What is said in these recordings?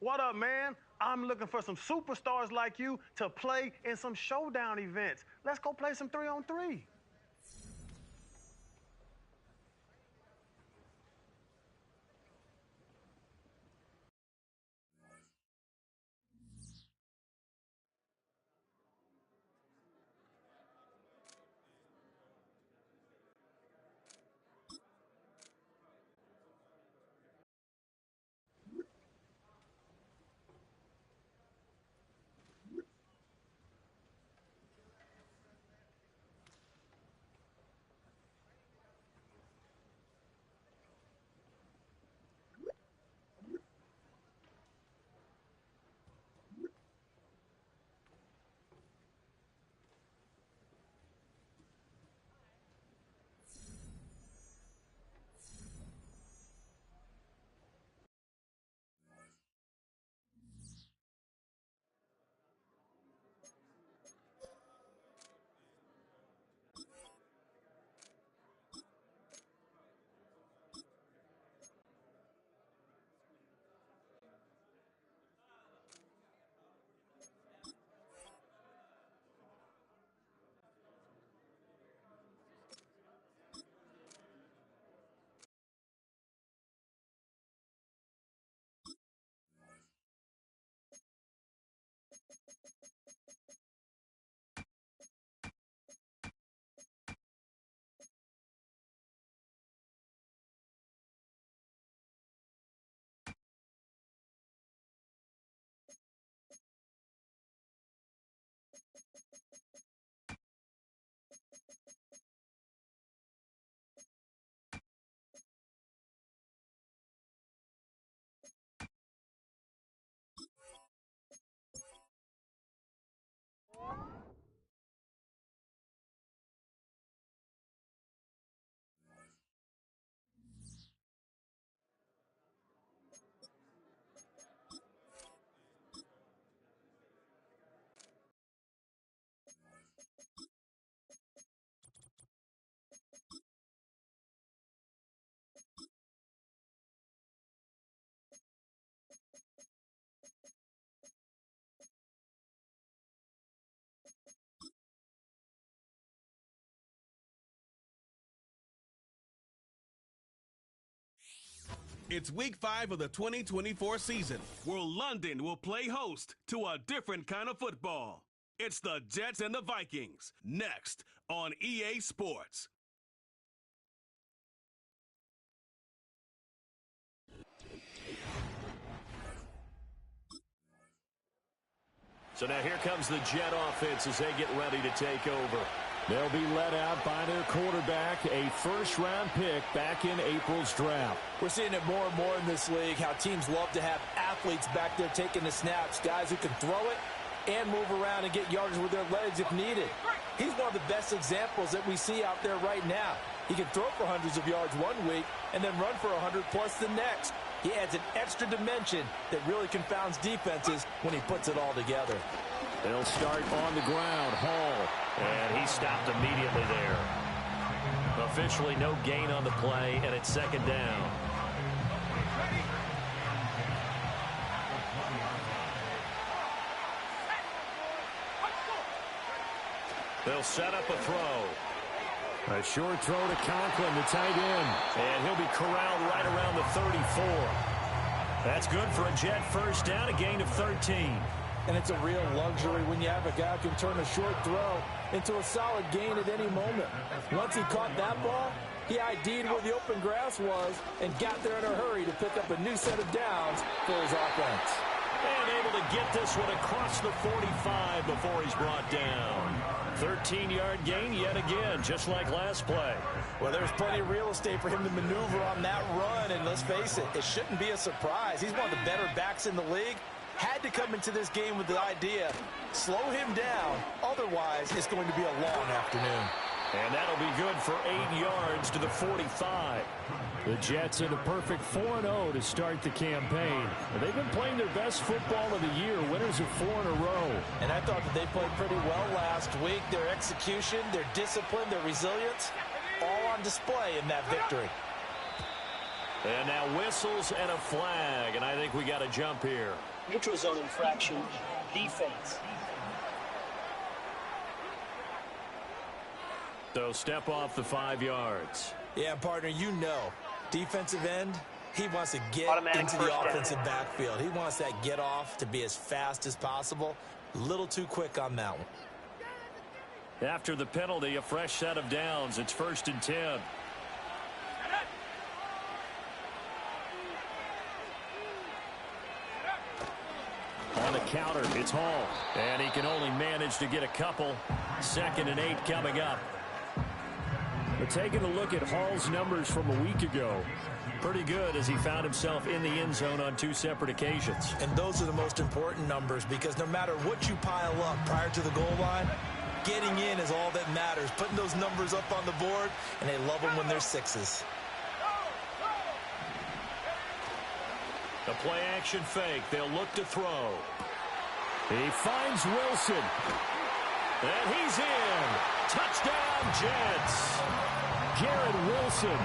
What up, man? I'm looking for some superstars like you to play in some showdown events. Let's go play some 3-on-3. It's week 5 of the 2024 season, where London will play host to a different kind of football. It's the Jets and the Vikings, next on EA Sports. So now here comes the Jet offense as they get ready to take over. They'll be led out by their quarterback, a first-round pick back in April's draft. We're seeing it more and more in this league, how teams love to have athletes back there taking the snaps, guys who can throw it and move around and get yardage with their legs if needed. He's one of the best examples that we see out there right now. He can throw for hundreds of yards one week and then run for 100-plus the next. He adds an extra dimension that really confounds defenses when he puts it all together. They'll start on the ground. Hall. And he stopped immediately there. Officially no gain on the play, and it's second down. They'll set up a throw. A short throw to Conklin, the tight end. And he'll be corralled right around the 34. That's good for a Jet first down, a gain of 13. And it's a real luxury when you have a guy who can turn a short throw into a solid gain at any moment. Once he caught that ball, he ID'd where the open grass was and got there in a hurry to pick up a new set of downs for his offense. And able to get this one across the 45 before he's brought down. 13-yard gain yet again, just like last play. Well, there's plenty of real estate for him to maneuver on that run, and let's face it, it shouldn't be a surprise. He's one of the better backs in the league. Had to come into this game with the idea, slow him down, otherwise it's going to be a long afternoon. And that'll be good for 8 yards to the 45. The Jets in a perfect 4-0 to start the campaign. They've been playing their best football of the year, winners of 4 in a row. And I thought that they played pretty well last week. Their execution, their discipline, their resilience, all on display in that victory. And now whistles and a flag, and I think we got a jump here. Neutral zone infraction, defense. So step off the 5 yards. Yeah, partner, you know, defensive end, he wants to get into the offensive backfield. He wants that get off to be as fast as possible. A little too quick on that one. After the penalty, a fresh set of downs. It's 1st and 10. On the counter, it's Hall. And he can only manage to get a couple. 2nd and 8 coming up. But taking a look at Hall's numbers from a week ago, pretty good as he found himself in the end zone on 2 separate occasions. And those are the most important numbers because no matter what you pile up prior to the goal line, getting in is all that matters. Putting those numbers up on the board, and they love them when they're 6s. The play action fake. They'll look to throw. He finds Wilson. And he's in. Touchdown, Jets. Garrett Wilson,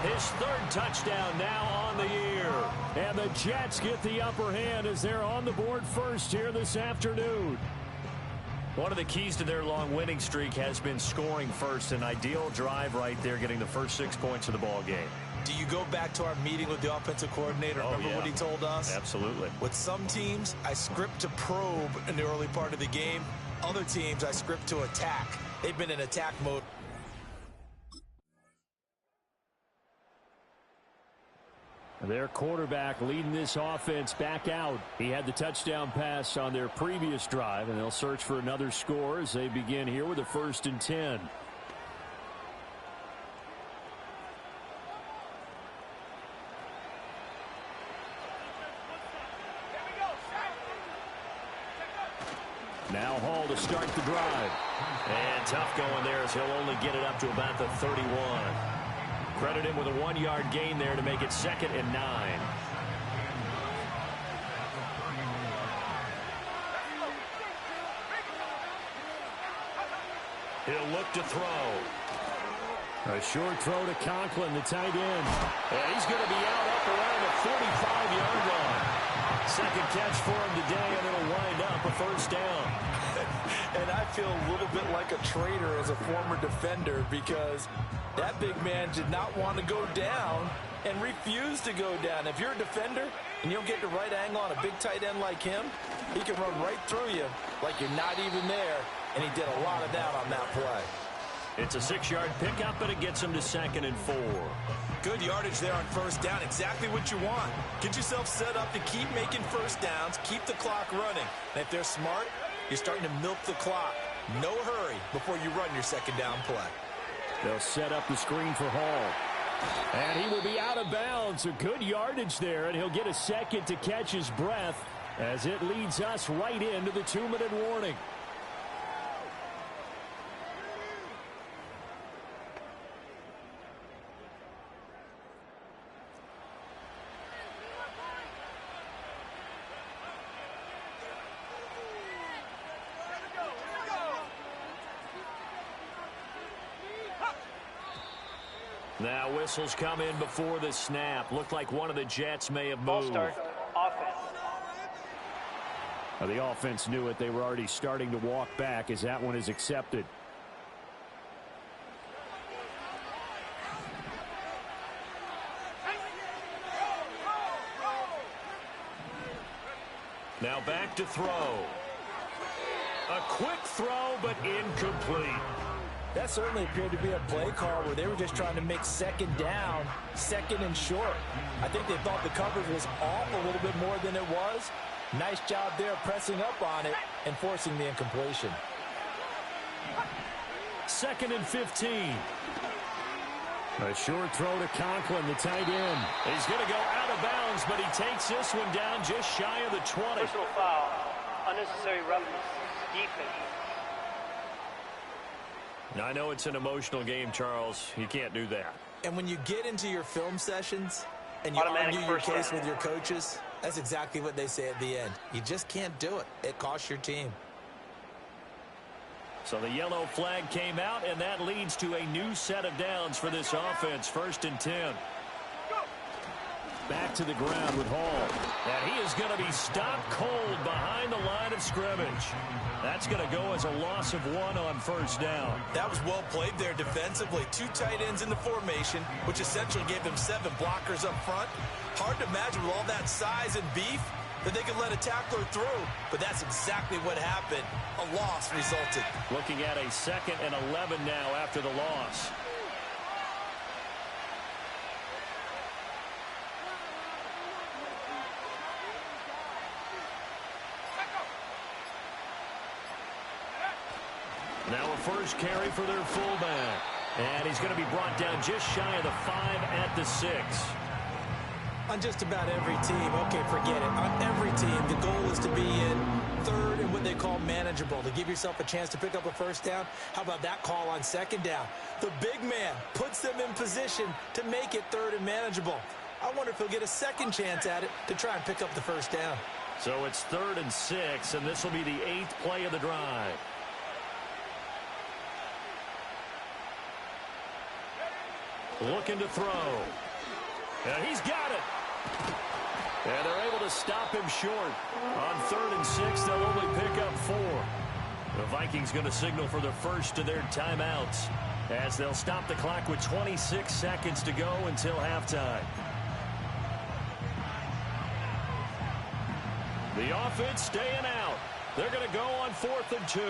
his 3rd touchdown now on the year. And the Jets get the upper hand as they're on the board first here this afternoon. One of the keys to their long winning streak has been scoring first. An ideal drive right there, getting the first 6 points of the ball game. Do you go back to our meeting with the offensive coordinator? Remember what he told us? Absolutely. With some teams, I script to probe in the early part of the game. Other teams, I script to attack. They've been in attack mode. Their quarterback leading this offense back out. He had the touchdown pass on their previous drive, and they'll search for another score as they begin here with a 1st and 10. Now Hall to start the drive. And tough going there as he'll only get it up to about the 31. Credit him with a 1-yard gain there to make it 2nd and 9. He'll look to throw. A short throw to Conklin, the tight end. And he's going to be out up around the 45-yard line. 2nd catch for him today, and it'll wind up a 1st down. And I feel a little bit like a traitor as a former defender because that big man did not want to go down and refused to go down. If you're a defender and you don't get the right angle on a big tight end like him, he can run right through you like you're not even there, and he did a lot of that on that play. It's a 6-yard pickup, but it gets him to 2nd and 4. Good yardage there on 1st down. Exactly what you want. Get yourself set up to keep making 1st downs, keep the clock running. And if they're smart, you're starting to milk the clock. No hurry before you run your 2nd down play. They'll set up the screen for Hall. And he will be out of bounds. A good yardage there, and he'll get a 2nd to catch his breath as it leads us right into the 2-minute warning. Now whistles come in before the snap. Looked like one of the Jets may have moved. Start offense. The offense knew it. They were already starting to walk back as that one is accepted. Now back to throw. A quick throw, but incomplete. That certainly appeared to be a play call where they were just trying to make 2nd down, 2nd and short. I think they thought the coverage was off a little bit more than it was. Nice job there pressing up on it and forcing the incompletion. 2nd and 15. A short throw to Conklin, the tight end. He's going to go out of bounds, but he takes this one down just shy of the 20. Personal foul, unnecessary roughness, defense. Now, I know it's an emotional game, Charles. You can't do that. And when you get into your film sessions and you argue your case with your coaches, that's exactly what they say at the end. You just can't do it. It costs your team. So the yellow flag came out, and that leads to a new set of downs for this offense. 1st and 10. back to the ground with Hall. And he is going to be stopped cold behind the line of scrimmage. That's going to go as a loss of 1 on first down. That was well played there defensively. 2 tight ends in the formation, which essentially gave them 7 blockers up front. Hard to imagine with all that size and beef that they could let a tackler through, but that's exactly what happened. A loss resulted. Looking at a 2nd and 11 now after the loss. Now a first carry for their fullback. And he's going to be brought down just shy of the 5 at the 6. On just about every team, okay, forget it. On every team, the goal is to be in 3rd and what they call manageable, to give yourself a chance to pick up a first down. How about that call on 2nd down? The big man puts them in position to make it 3rd and manageable. I wonder if he'll get a 2nd chance at it to try and pick up the first down. So it's 3rd and 6, and this will be the 8th play of the drive. Looking to throw. And he's got it. And they're able to stop him short. On 3rd and 6, they'll only pick up 4. The Vikings going to signal for the first of their timeouts as they'll stop the clock with 26 seconds to go until halftime. The offense staying out. They're going to go on 4th and 2.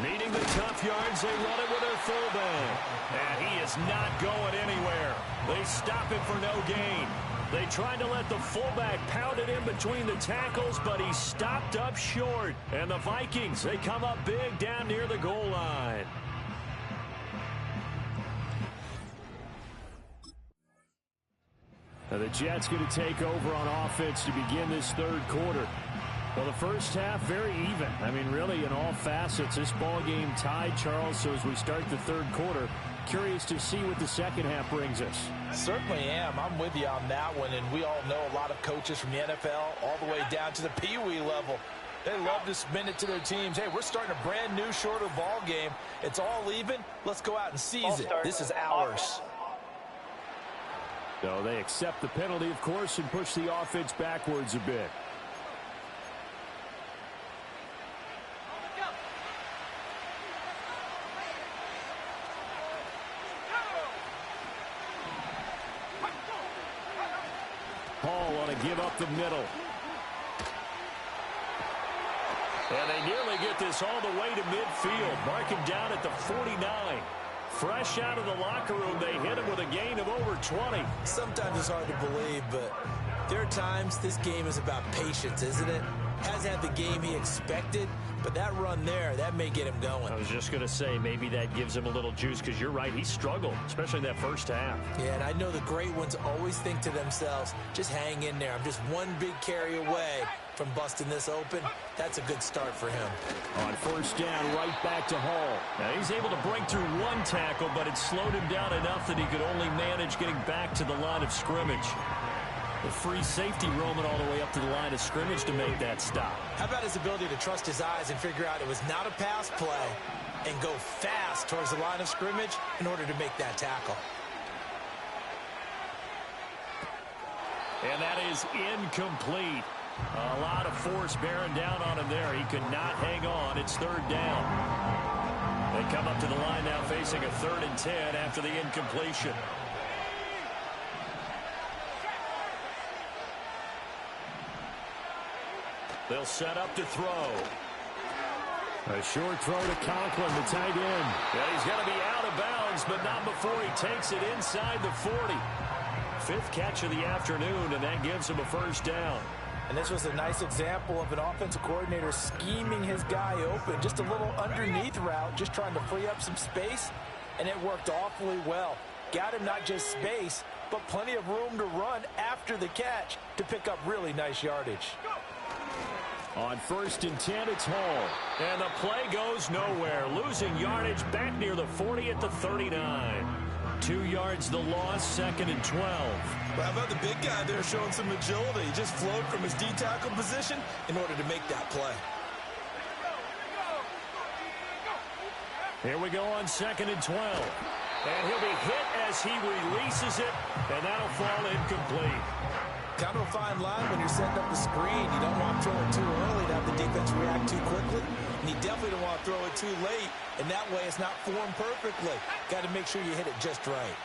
Needing the tough yards, they run it with their fullback. And he is not going anywhere. They stop him for no gain. They tried to let the fullback pound it in between the tackles, but he stopped up short. And the Vikings, they come up big down near the goal line. Now the Jets going to take over on offense to begin this 3rd quarter. Well, the first half, very even. I mean, really, in all facets, this ball game tied, Charles. So as we start the 3rd quarter, curious to see what the second half brings us. Certainly am. I'm with you on that one. And we all know a lot of coaches from the NFL all the way down to the Pee-wee level. They love to spin it to their teams. Hey, we're starting a brand new, shorter ball game. It's all even. Let's go out and seize it. This is ours. So they accept the penalty, of course, and push the offense backwards a bit. Hall on a give up the middle. And they nearly get this all the way to midfield. Mark him down at the 49. Fresh out of the locker room, they hit him with a gain of over 20. Sometimes it's hard to believe, but there are times this game is about patience, isn't it? Hasn't had the game he expected, but that run there, that may get him going. I was just going to say, maybe that gives him a little juice, because you're right, he struggled, especially in that first half. Yeah, and I know the great ones always think to themselves, just hang in there. I'm just one big carry away from busting this open. That's a good start for him. On first down, right back to Hall. Now he's able to break through one tackle, but it slowed him down enough that he could only manage getting back to the line of scrimmage. The free safety roaming all the way up to the line of scrimmage to make that stop. How about his ability to trust his eyes and figure out it was not a pass play and go fast towards the line of scrimmage in order to make that tackle. And that is incomplete. A lot of force bearing down on him there. He could not hang on. It's 3rd down. They come up to the line now facing a 3rd and 10 after the incompletion. They'll set up to throw. A short throw to Conklin, the tight end. And he's going to be out of bounds, but not before he takes it inside the 40. 5th catch of the afternoon, and that gives him a first down. And this was a nice example of an offensive coordinator scheming his guy open. Just a little underneath route, just trying to free up some space, and it worked awfully well. Got him not just space, but plenty of room to run after the catch to pick up really nice yardage. On 1st and 10, it's Hall. And the play goes nowhere. Losing yardage back near the 40 at the 39. 2 yards the loss, 2nd and 12. Well, how about the big guy there showing some agility? He just flowed from his D-tackle position in order to make that play. Here we go on 2nd and 12. And he'll be hit as he releases it, and that'll fall incomplete. Kind of a fine line when you're setting up the screen. You don't want to throw it too early to have the defense react too quickly. And you definitely don't want to throw it too late, and that way it's not formed perfectly. Got to make sure you hit it just right.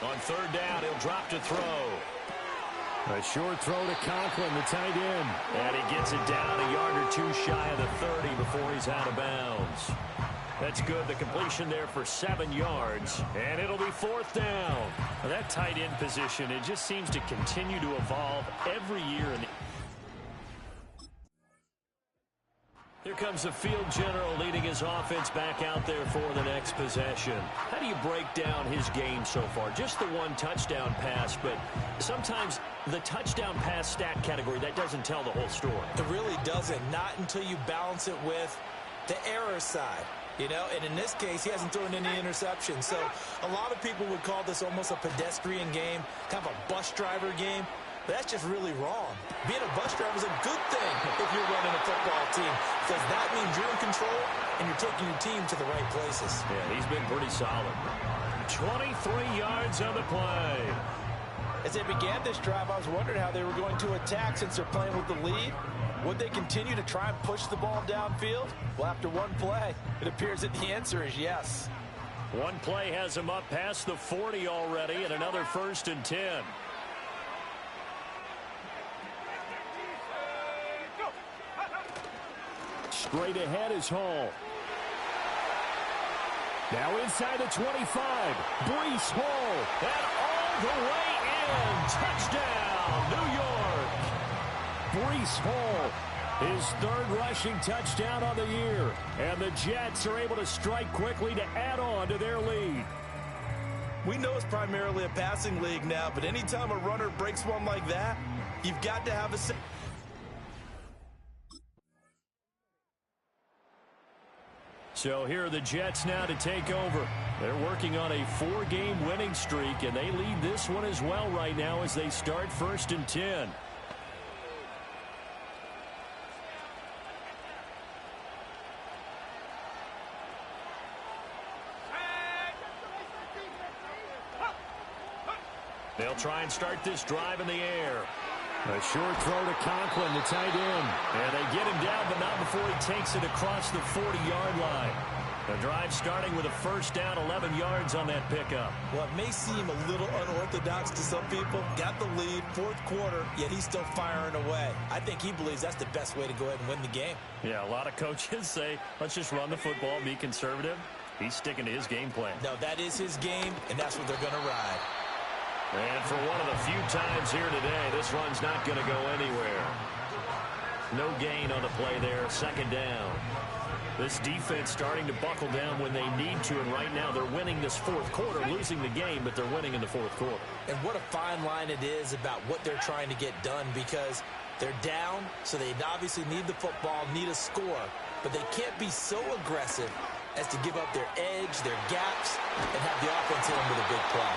On 3rd down, he'll drop to throw. A short throw to Conklin, the tight end. And he gets it down a yard or two shy of the 30 before he's out of bounds. That's good. The completion there for 7 yards. And it'll be 4th down. Now that tight end position, it just seems to continue to evolve every year. Here comes the field general leading his offense back out there for the next possession. How do you break down his game so far? Just the 1 touchdown pass, but sometimes the touchdown pass stat category, that doesn't tell the whole story. It really doesn't. Not until you balance it with the error side. You know, and in this case, he hasn't thrown any interceptions. So a lot of people would call this almost a pedestrian game, kind of a bus driver game. But that's just really wrong. Being a bus driver is a good thing if you're running a football team, because that means you're in control and you're taking your team to the right places. Yeah, he's been pretty solid. 23 yards on the play. As they began this drive, I was wondering how they were going to attack since they're playing with the lead. Would they continue to try and push the ball downfield? Well, after one play, it appears that the answer is yes. One play has him up past the 40 already, and another 1st and 10. Straight ahead is Hall. Now inside the 25. Breece Hall. And all the way in. Touchdown, New York. Breece Hall, his 3rd rushing touchdown on the year. And the Jets are able to strike quickly to add on to their lead. We know it's primarily a passing league now, but anytime a runner breaks one like that, you've got to have a... So here are the Jets now to take over. They're working on a 4-game winning streak, and they lead this one as well right now as they start 1st and 10. They'll try and start this drive in the air. A short throw to Conklin, the tight end. And they get him down, but not before he takes it across the 40-yard line. The drive starting with a 1st down, 11 yards on that pickup. Well, it may seem a little unorthodox to some people. Got the lead, 4th quarter, yet he's still firing away. I think he believes that's the best way to go ahead and win the game. Yeah, a lot of coaches say, let's just run the football, be conservative. He's sticking to his game plan. No, that is his game, and that's what they're going to ride. And for one of the few times here today, this run's not going to go anywhere. No gain on the play there, 2nd down. This defense starting to buckle down when they need to, and right now they're winning this 4th quarter, losing the game, but they're winning in the 4th quarter. And what a fine line it is about what they're trying to get done, because they're down, so they obviously need the football, need a score, but they can't be so aggressive as to give up their edge, their gaps, and have the offense hit them with a big play.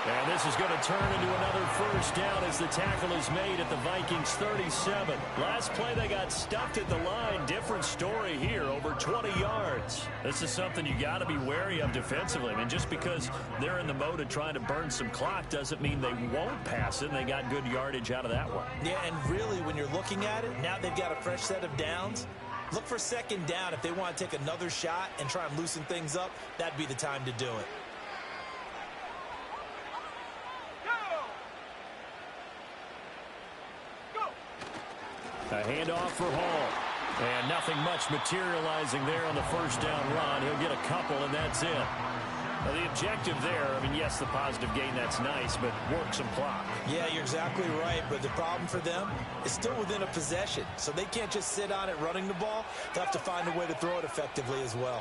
And this is going to turn into another 1st down as the tackle is made at the Vikings 37. Last play they got stuffed at the line. Different story here, over 20 yards. This is something you got to be wary of defensively. I mean, just because they're in the mode of trying to burn some clock doesn't mean they won't pass it, and they got good yardage out of that one. Yeah, and really, when you're looking at it, now they've got a fresh set of downs. Look for 2nd down. If they want to take another shot and try and loosen things up, that'd be the time to do it. A handoff for Hall. And nothing much materializing there on the 1st down run. He'll get a couple, and that's it. Now, the objective there, I mean, yes, the positive gain, that's nice, but work some clock. Yeah, you're exactly right, but the problem for them is still within a possession, so they can't just sit on it running the ball. They'll have to find a way to throw it effectively as well.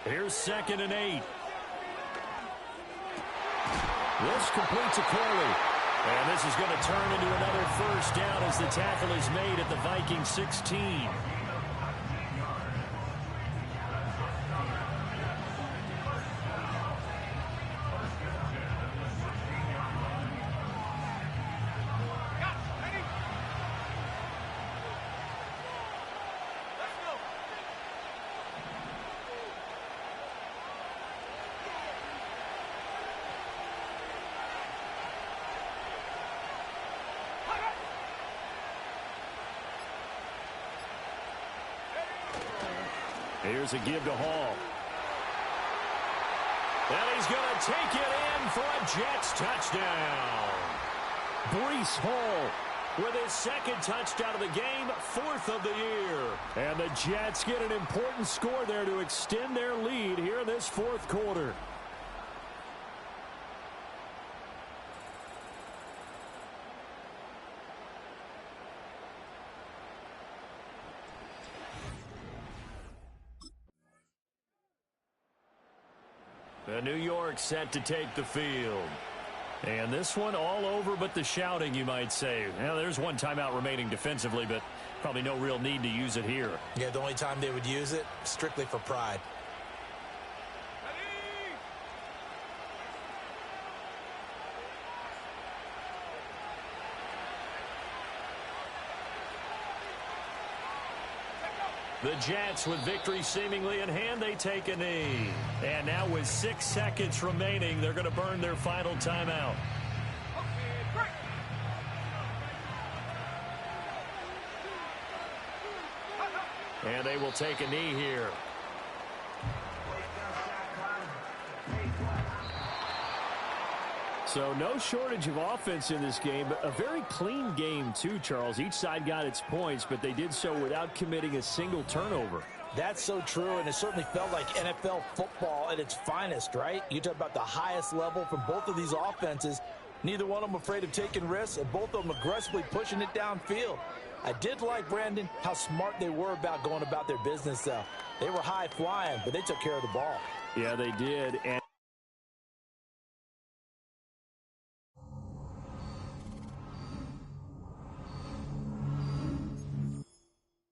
Here's 2nd and 8. This completes a Corley. And this is going to turn into another 1st down as the tackle is made at the Vikings 16. Here's a give to Hall. And he's going to take it in for a Jets touchdown. Breece Hall with his second touchdown of the game, 4th of the year. And the Jets get an important score there to extend their lead here in this 4th quarter. The New York set to take the field. And this one all over but the shouting, you might say. Now, there's one timeout remaining defensively, but probably no real need to use it here. Yeah, the only time they would use it, strictly for pride. The Jets, with victory seemingly in hand, they take a knee. And now with 6 seconds remaining, they're going to burn their final timeout. And they will take a knee here. So no shortage of offense in this game, but a very clean game too, Charles. Each side got its points, but they did so without committing a single turnover. That's so true, and it certainly felt like NFL football at its finest, right? You talk about the highest level from both of these offenses. Neither one of them afraid of taking risks, and both of them aggressively pushing it downfield. I did like, Brandon, how smart they were about going about their business, though. They were high-flying, but they took care of the ball. Yeah, they did. And